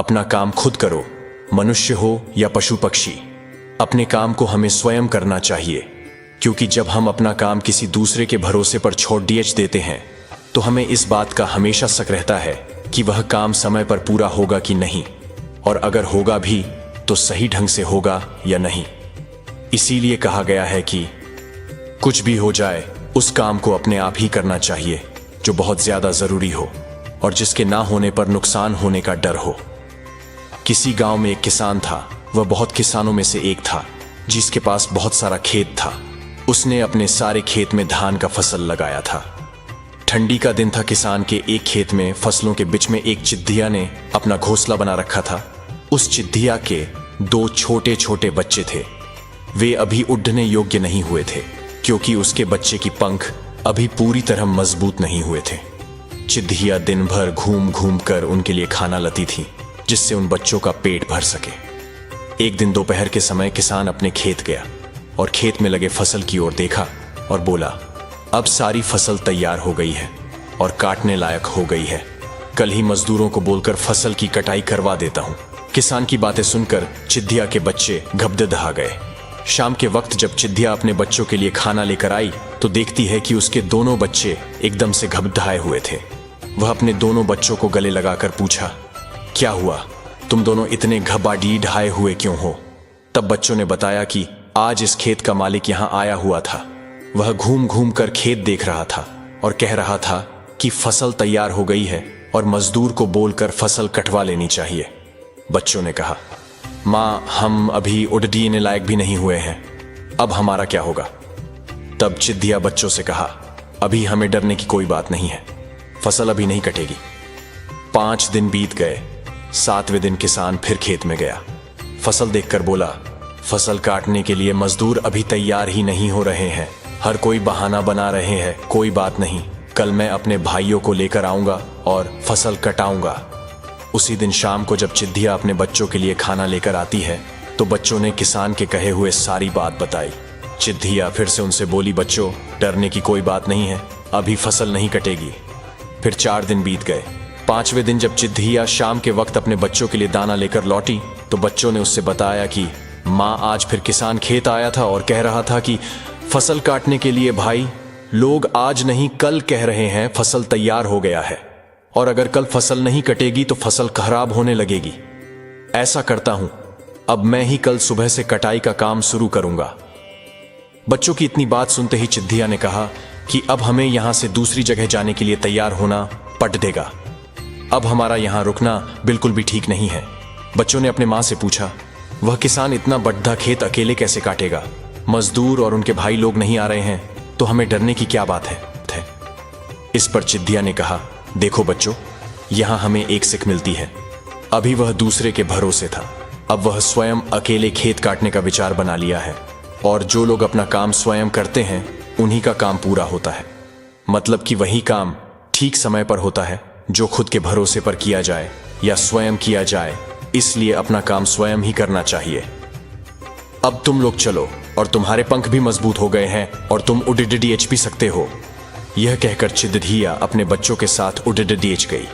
अपना काम खुद करो, मनुष्य हो या पशु पक्षी। अपने काम को हमें स्वयं करना चाहिए, क्योंकि जब हम अपना काम किसी दूसरे के भरोसे पर छोड़ देते हैं तो हमें इस बात का हमेशा शक रहता है कि वह काम समय पर पूरा होगा कि नहीं, और अगर होगा भी तो सही ढंग से होगा या नहीं। इसीलिए कहा गया है कि कुछ भी हो जाए उस काम को अपने आप ही करना चाहिए जो बहुत ज्यादा जरूरी हो और जिसके ना होने पर नुकसान होने का डर हो। किसी गांव में एक किसान था। वह बहुत किसानों में से एक था जिसके पास बहुत सारा खेत था। उसने अपने सारे खेत में धान का फसल लगाया था। ठंडी का दिन था। किसान के एक खेत में फसलों के बीच में एक चिद्धिया ने अपना घोंसला बना रखा था। उस चिद्धिया के 2 छोटे छोटे बच्चे थे। वे अभी उड़ने योग्य नहीं हुए थे, क्योंकि उसके बच्चे की पंख अभी पूरी तरह मजबूत नहीं हुए थे। चिद्धिया दिन भर घूम घूम कर उनके लिए खाना लाती थी, जिससे उन बच्चों का पेट भर सके। एक दिन दोपहर के समय किसान अपने खेत गया और खेत में लगे फसल की ओर देखा और बोला, अब सारी फसल तैयार हो गई है और काटने लायक हो गई है। कल ही मजदूरों को बोलकर फसल की कटाई करवा देता हूं। किसान की बातें सुनकर चिद्धिया के बच्चे घबदहा गए। शाम के वक्त जब चिद्धिया अपने बच्चों के लिए खाना लेकर आई तो देखती है कि उसके दोनों बच्चे एकदम से घबदहाए हुए थे। वह अपने दोनों बच्चों को गले लगाकर पूछा, क्या हुआ, तुम दोनों इतने घबराए हुए क्यों हो? तब बच्चों ने बताया कि आज इस खेत का मालिक यहाँ आया हुआ था। वह घूम घूम कर खेत देख रहा था और कह रहा था कि फसल तैयार हो गई है और मजदूर को बोलकर फसल कटवा लेनी चाहिए। बच्चों ने कहा, माँ, हम अभी उड़ने लायक भी नहीं हुए हैं, अब हमारा क्या होगा? तब चिद्धिया बच्चों से कहा, अभी हमें डरने की कोई बात नहीं है, फसल अभी नहीं कटेगी। 5 दिन बीत गए। 7वें दिन किसान फिर खेत में गया। फसल देखकर बोला, फसल काटने के लिए मजदूर अभी तैयार ही नहीं हो रहे हैं, हर कोई बहाना बना रहे हैं। कोई बात नहीं, कल मैं अपने भाइयों को लेकर आऊंगा और फसल कटाऊंगा। उसी दिन शाम को जब चिद्धिया अपने बच्चों के लिए खाना लेकर आती है तो बच्चों ने किसान के कहे हुए सारी बात बताई। चिद्धिया फिर से उनसे बोली, बच्चों, डरने की कोई बात नहीं है, अभी फसल नहीं कटेगी। फिर 4 दिन बीत गए। 5वें दिन जब चिद्धिया शाम के वक्त अपने बच्चों के लिए दाना लेकर लौटी तो बच्चों ने उससे बताया कि माँ, आज फिर किसान खेत आया था और कह रहा था कि फसल काटने के लिए भाई लोग आज नहीं कल कह रहे हैं फसल तैयार हो गया है, और अगर कल फसल नहीं कटेगी तो फसल खराब होने लगेगी। ऐसा करता हूं, अब मैं ही कल सुबह से कटाई का काम शुरू करूंगा। बच्चों की इतनी बात सुनते ही चिद्धिया ने कहा कि अब हमें यहां से दूसरी जगह जाने के लिए तैयार होना पड़ देगा। अब हमारा यहां रुकना बिल्कुल भी ठीक नहीं है। बच्चों ने अपने मां से पूछा, वह किसान इतना बड़ा खेत अकेले कैसे काटेगा? मजदूर और उनके भाई लोग नहीं आ रहे हैं तो हमें डरने की क्या बात है? इस पर चिद्धिया ने कहा, देखो बच्चों, यहां हमें एक सीख मिलती है। अभी वह दूसरे के भरोसे था, अब वह स्वयं अकेले खेत काटने का विचार बना लिया है, और जो लोग अपना काम स्वयं करते हैं उन्हीं का काम पूरा होता है। मतलब कि वही काम ठीक समय पर होता है जो खुद के भरोसे पर किया जाए या स्वयं किया जाए। इसलिए अपना काम स्वयं ही करना चाहिए। अब तुम लोग चलो, और तुम्हारे पंख भी मजबूत हो गए हैं और तुम उड़ भी सकते हो। यह कहकर चिद्धिया अपने बच्चों के साथ उड़ गई।